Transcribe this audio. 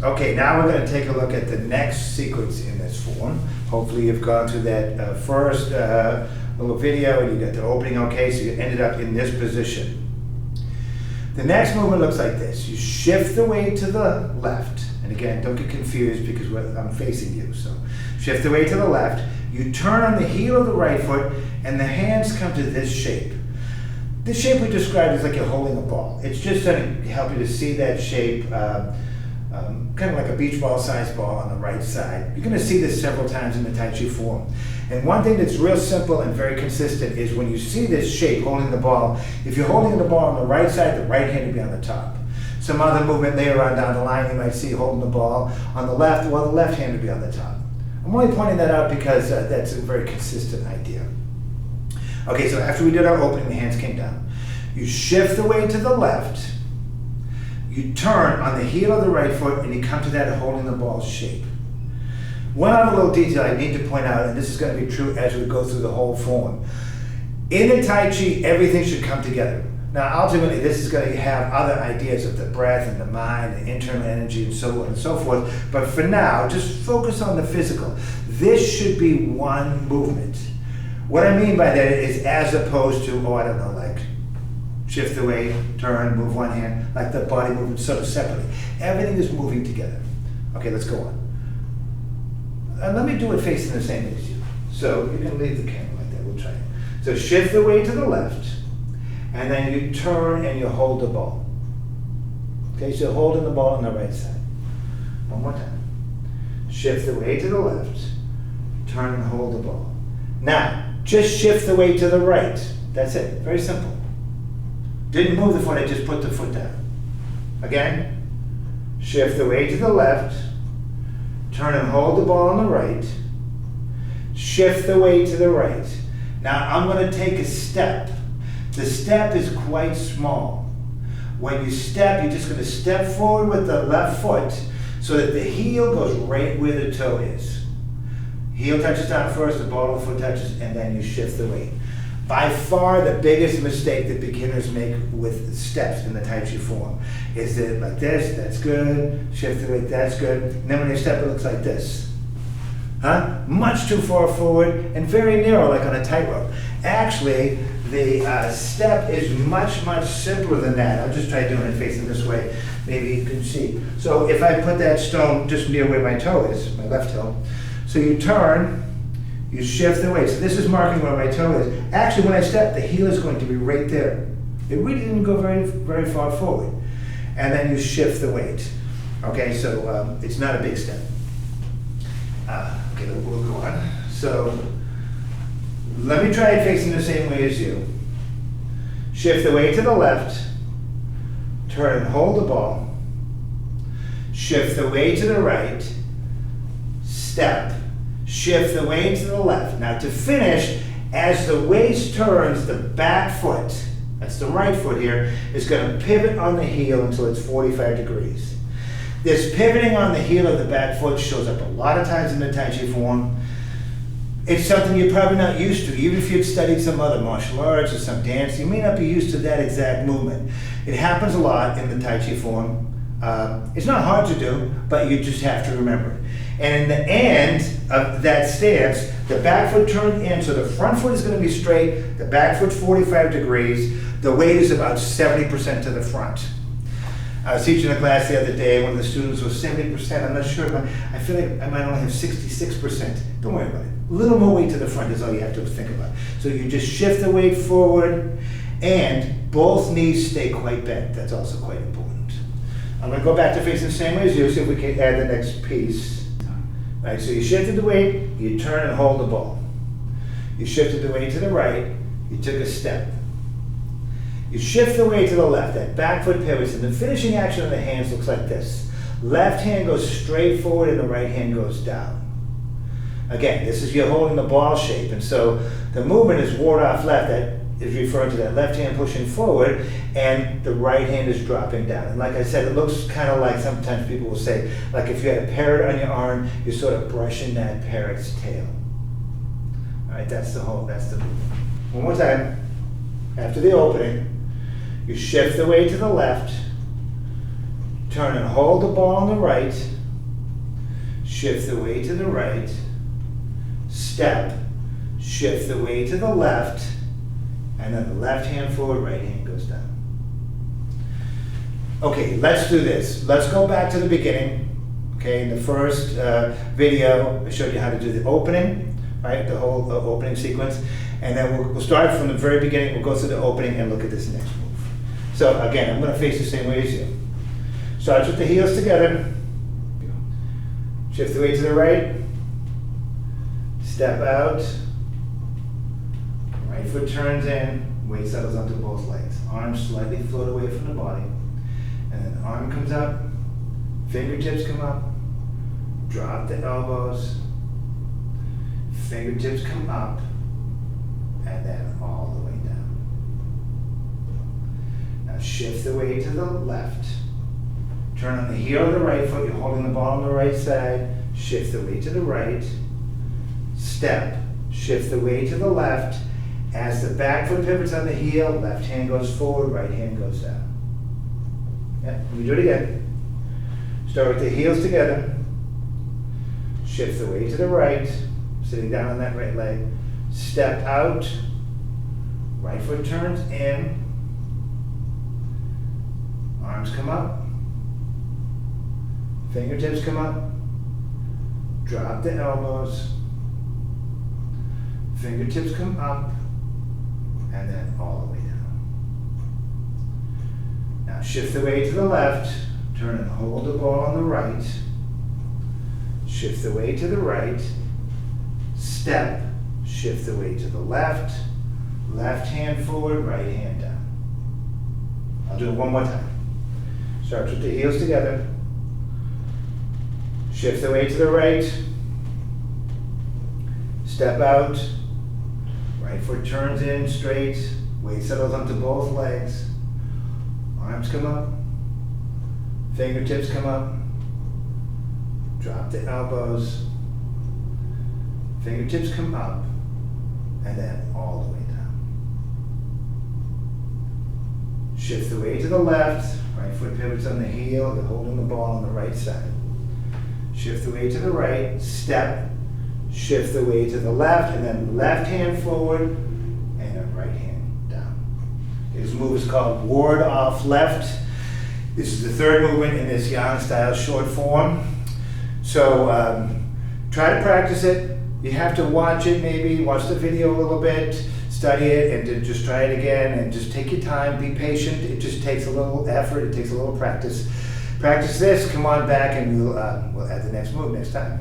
Okay, now we're going to take a look at the next sequence in this form. Hopefully you've gone through that first little video and you got the opening okay, so you ended up in this position. The next movement looks like this. You shift the weight to the left, and again, don't get confused because I'm facing you, so shift the weight to the left, you turn on the heel of the right foot, and the hands come to this shape. This shape we described as like you're holding a ball. It's just going to help you to see that shape, kind of like a beach ball sized ball on the right side. You're going to see this several times in the Tai Chi form. And one thing that's real simple and very consistent is when you see this shape holding the ball, if you're holding the ball on the right side, the right hand will be on the top. Some other movement later on down the line you might see holding the ball on the left, while the left hand will be on the top. I'm only pointing that out because that's a very consistent idea. Okay, so after we did our opening, the hands came down. You shift the weight to the left, you turn on the heel of the right foot, and you come to that holding the ball shape. One other little detail I need to point out, and this is going to be true as we go through the whole form. In the Tai Chi, everything should come together. Now, ultimately, this is going to have other ideas of the breath and the mind, and internal energy, and so on and so forth. But for now, just focus on the physical. This should be one movement. What I mean by that is as opposed to, I don't know, like shift the weight, turn, move one hand, like the body movement sort of separately. Everything is moving together. Okay, let's go on. Let me do it facing the same as you. So you can leave the camera like that, we'll try it. So shift the weight to the left, and then you turn and you hold the ball. Okay, so holding the ball on the right side. One more time. Shift the weight to the left, turn and hold the ball. Now, just shift the weight to the right. That's it, very simple. Didn't move the foot, I just put the foot down. Again, shift the weight to the left, turn and hold the ball on the right, shift the weight to the right. Now I'm going to take a step. The step is quite small. When you step, you're just going to step forward with the left foot so that the heel goes right where the toe is. Heel touches down first, the ball of the foot touches, and then you shift the weight. By far the biggest mistake that beginners make with steps in the Tai Chi form is that like this, that's good, shift the weight, that's good, and then when they step it looks like this. Much too far forward and very narrow like on a tightrope. Actually, the step is much, much simpler than that. I'll just try doing it facing this way, maybe you can see. So if I put that stone just near where my toe is, my left toe, so you turn, you shift the weight. So this is marking where my toe is. Actually, when I step, the heel is going to be right there. It really didn't go very, very far forward. And then you shift the weight. Okay, so it's not a big step. Okay, we'll go on. So let me try it facing the same way as you. Shift the weight to the left, turn and hold the ball, shift the weight to the right, step, shift the weight to the left. Now to finish, as the waist turns, the back foot, that's the right foot here, is going to pivot on the heel until it's 45 degrees. This pivoting on the heel of the back foot shows up a lot of times in the Tai Chi form. It's something you're probably not used to. Even if you'd studied some other martial arts or some dance, you may not be used to that exact movement. It happens a lot in the Tai Chi form. It's not hard to do, but you just have to remember it. And in the end of that stance, the back foot turned in, so the front foot is going to be straight, the back foot's 45 degrees, the weight is about 70% to the front. I was teaching a class the other day, one of the students was 70%, I'm not sure, but I feel like I might only have 66%. Don't worry about it. A little more weight to the front is all you have to think about. So you just shift the weight forward, and both knees stay quite bent. That's also quite important. I'm going to go back to facing the same way as you, see if we can add the next piece. All right, so you shifted the weight, you turn and hold the ball. You shifted the weight to the right, you took a step. You shift the weight to the left, that back foot pivots, and the finishing action of the hands looks like this. Left hand goes straight forward and the right hand goes down. Again, this is you're holding the ball shape, and so the movement is ward off left, that is referring to that left hand pushing forward, and the right hand is dropping down. And like I said, it looks kind of like, sometimes people will say, like if you had a parrot on your arm, you're sort of brushing that parrot's tail. All right, that's the movement. One more time. After the opening, you shift the weight to the left, turn and hold the ball on the right, shift the weight to the right, step, shift the weight to the left, and then the left hand forward, right hand goes down. Okay, let's do this. Let's go back to the beginning. Okay, in the first video, I showed you how to do the opening, right? The whole opening sequence. And then we'll start from the very beginning. We'll go through the opening and look at this next move. So again, I'm going to face the same way as you. Starts with the heels together. Shift the weight to the right. Step out. Right foot turns in. Weight settles onto both legs. Arms slightly float away from the body. And then arm comes up. Fingertips come up. Drop the elbows. Fingertips come up. And then all the way down. Now shift the weight to the left. Turn on the heel of the right foot. You're holding the ball on the right side. Shift the weight to the right. Step. Shift the weight to the left. As the back foot pivots on the heel, left hand goes forward, right hand goes down. Yeah, let me do it again. Start with the heels together. Shift the weight to the right. Sitting down on that right leg. Step out. Right foot turns in. Arms come up. Fingertips come up. Drop the elbows. Fingertips come up. And then all the way down. Now shift the weight to the left. Turn and hold the ball on the right. Shift the weight to the right. Step. Shift the weight to the left. Left hand forward, right hand down. I'll do it one more time. Starts with the heels together. Shift the weight to the right. Step out. Right foot turns in straight. Weight settles onto both legs. Arms come up. Fingertips come up. Drop the elbows. Fingertips come up. And then all the way down. Shift the weight to the left. Right foot pivots on the heel. You're holding the ball on the right side. Shift the weight to the right. Step. Shift the weight to the left. And then left hand forward. And then right hand down. This move is called ward off left. This is the third movement in this Yang style short form. So try to practice it. You have to watch it maybe, watch the video a little bit, study it, and then just try it again, and just take your time, be patient. It just takes a little effort, it takes a little practice. Practice this, come on back, and we'll add the next move next time.